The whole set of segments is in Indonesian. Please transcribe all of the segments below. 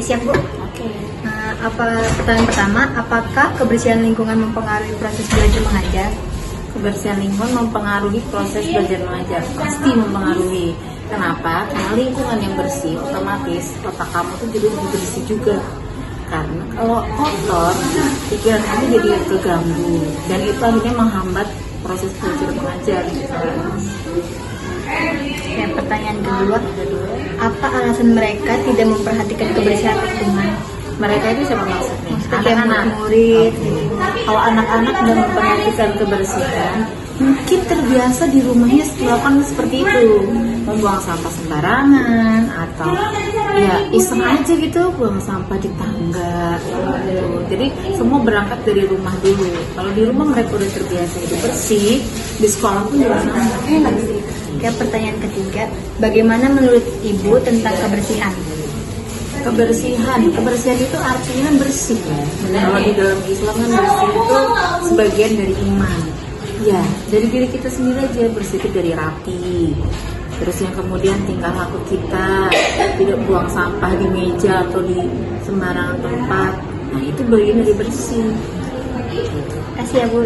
siap Bu. Oke. Pertanyaan pertama, apakah kebersihan lingkungan mempengaruhi proses belajar mengajar? Kebersihan lingkungan mempengaruhi proses belajar mengajar, pasti mempengaruhi. Kenapa? Karena lingkungan yang bersih, otomatis otak kamu tuh jadi lebih bersih juga. Karena kalau kotor, pikiran kamu jadi keganggu, dan itu akhirnya menghambat proses belajar mengajar. Pertanyaan kedua, apa alasan mereka tidak memperhatikan kebersihan lingkungan? Mereka itu siapa maksudnya? Anak-anak, murid. Kalau anak-anak udah memperhatikan kebersihan, mungkin terbiasa di rumahnya melakukan seperti itu, membuang sampah sembarangan atau ya iseng aja gitu buang sampah di tangga gitu. Jadi semua berangkat dari rumah dulu. Kalau di rumah mereka udah terbiasa itu bersih, di sekolah pun juga sama. Pertanyaan ketiga, bagaimana menurut Ibu tentang kebersihan? Kebersihan itu artinya bersih. Kalau di dalam Islam kan bersih itu sebagian dari iman. Ya, dari diri kita sendiri aja bersih itu dari rapi. Terus yang kemudian tingkah laku kita, tidak buang sampah di meja atau di sembarangan tempat. Nah itu bagian dari bersih. Kasih ya Bu.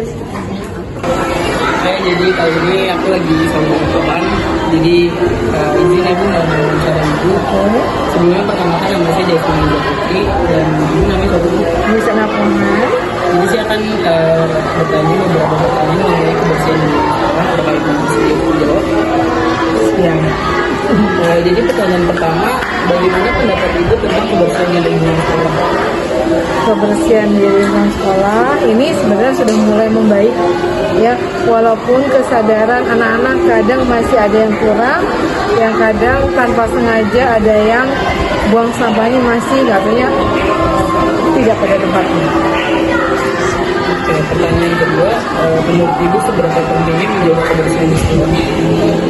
Jadi kali ini aku lagi sama teman. Jadi izin ibu mau wawancara ibu. Sebelumnya pertama-tama nama saya Jasmine Jatuti dan ibu namanya siapa Bu? Bisa ngapain? Jadi saya akan bertanya beberapa pertanyaan mengenai kebersihan di sekolah. Apakah ibu bisa jawab? Ya. Jadi pertanyaan pertama, bagaimana pendapat ibu tentang kebersihan di lingkungan sekolah? Kebersihan di lingkungan sekolah ini sebenarnya sudah mulai membaik ya, walaupun kesadaran anak-anak kadang masih ada yang kurang, yang kadang tanpa sengaja ada yang buang sampahnya masih katanya tidak pada tempatnya. Oke, pertanyaan kedua, menurut ibu seberapa pentingnya menjaga kebersihan di sekolah?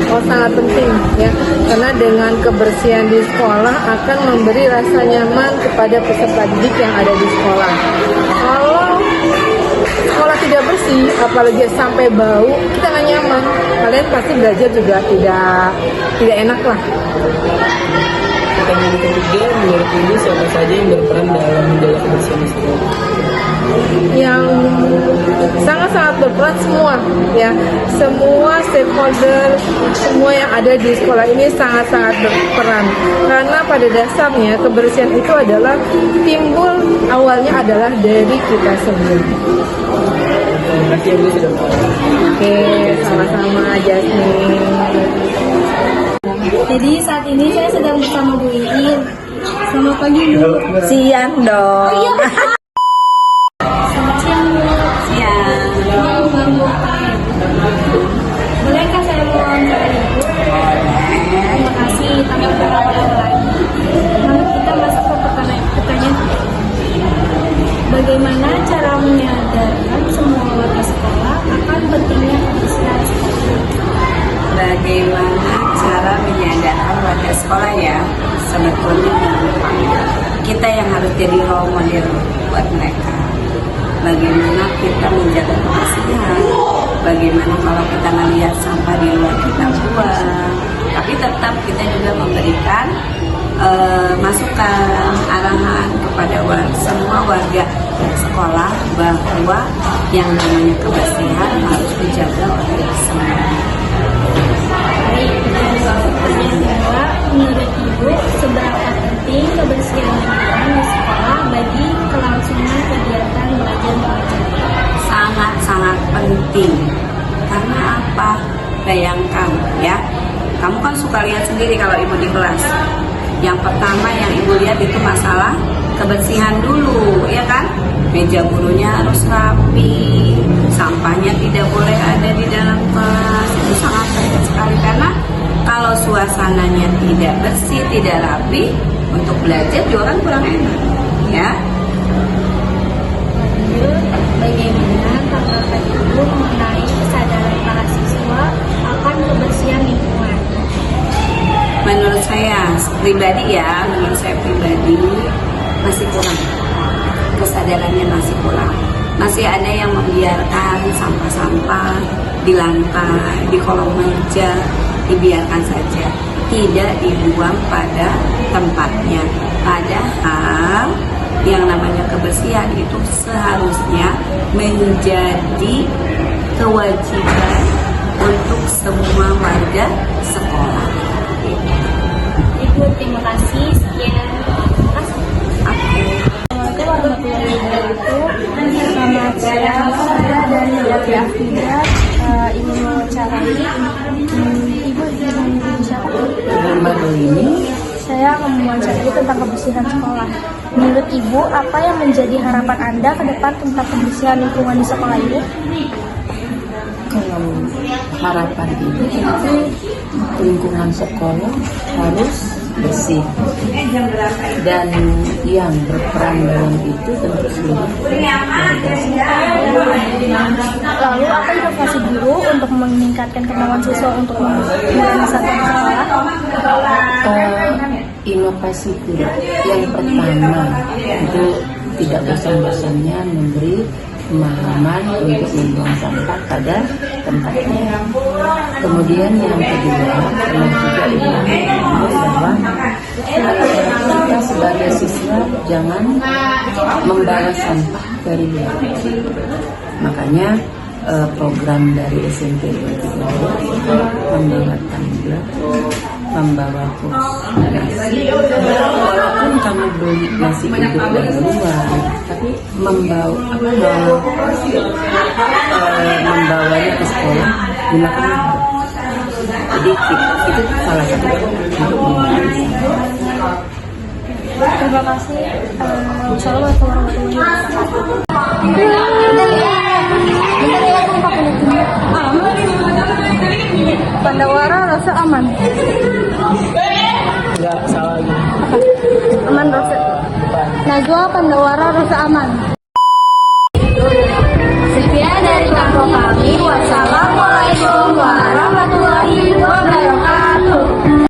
Oh, sangat penting ya, karena dengan kebersihan di sekolah akan memberi rasa nyaman kepada peserta didik yang ada di sekolah. Kalau sekolah tidak bersih, apalagi sampai bau, kita nggak nyaman. Kalian pasti belajar juga tidak enak lah. Pertanyaan ketiga, menurut ibu siapa saja yang berperan dalam menjaga kebersihan di sekolah? Yang sangat-sangat berperan semua ya, semua stakeholder, semua yang ada di sekolah ini sangat-sangat berperan, karena pada dasarnya kebersihan itu adalah timbul awalnya adalah dari kita sendiri. Terima kasih ibu sudah bertanya. Oke, sama-sama Jasmine. Jadi saat ini saya sedang bersama Bu Iin. Selamat pagi Bu. Siang dong. Selamat siang Bu. Siang. Bolehkah saya mewawancara Ibu? Terima kasih. Tanpa berlama-lama lagi, mari kita masuk ke pertanyaan. Bagaimana cara menyadarkan semua warga sekolah akan pentingnya kebersihan sekolah? Bagaimana cara menyadarkan warga sekolah ya? Sebetulnya kita yang harus jadi role model buat mereka. Bagaimana kita menjaga kebersihan, bagaimana kalau kita melihat sampah di luar kita buang, tapi tetap kita juga memberikan masukan, arahan kepada semua warga sekolah bahwa yang namanya kebersihan harus dijaga oleh semua. Menurut Ibu, seberapa penting kebersihan lingkungan di sekolah bagi kelangsungan kegiatan belajar mengajar? Sangat-sangat penting. Karena apa? Bayangkan ya, kamu kan suka lihat sendiri kalau ibu di kelas. Yang pertama yang ibu lihat itu masalah kebersihan dulu, ya kan? Meja gurunya harus rapi, sampahnya tidak boleh ada di dalam kelas. Itu sangat penting sekali, karena kalau suasananya tidak bersih, tidak rapi, untuk belajar juga kan kurang enak, ya. Lanjut, bagaimana tanggapan Ibu mengenai kesadaran para siswa akan kebersihan lingkungan? Menurut saya pribadi masih kurang, kesadarannya masih kurang. Masih ada yang membiarkan sampah-sampah di lantai, di kolong meja, dibiarkan saja, tidak dibuang pada tempatnya. Padahal yang namanya kebersihan itu seharusnya menjadi kewajiban untuk semua warga sekolah. Ibu, terima kasih. Sekian. Assalamualaikum warahmatullahi wabarakatuh. Selamat siang, saya dari Dapi Afida ingin mewawancarai Ibu dengan Ibu siapa? Saya akan mewawancarai tentang kebersihan sekolah. Menurut Ibu, apa yang menjadi harapan Anda ke depan tentang kebersihan lingkungan di sekolah ini? Kalau harapan ibu itu lingkungan sekolah harus bersih, dan yang berperan dalam itu tentu seluruh warga. Lalu apa inovasi guru untuk meningkatkan kemampuan siswa untuk menjalani satuan sekolah? Inovasi guru yang pertama itu tidak bosan-bosannya memberi pemahaman untuk membuang sampah pada tempatnya. Kemudian yang kedua, pernah juga ibu bahwa kita sebagai siswa jangan membawa sampah dari luar. Makanya program dari SMP 23 membawa tumbler, membawa nasi. Walaupun kamu beli nasi itu dari luar, tapi membawanya ke sekolah gunakan. Jadi itu salah satu untuk mengurangi. Terima kasih. Wassalamualaikum warahmatullahi wabarakatuh. Pandawara rasa aman. Enggak salah lagi. Aman rasa. Najwa Pandawara rasa aman. Sekian dari kampung kami. Wassalamualaikum warahmatullahi wabarakatuh.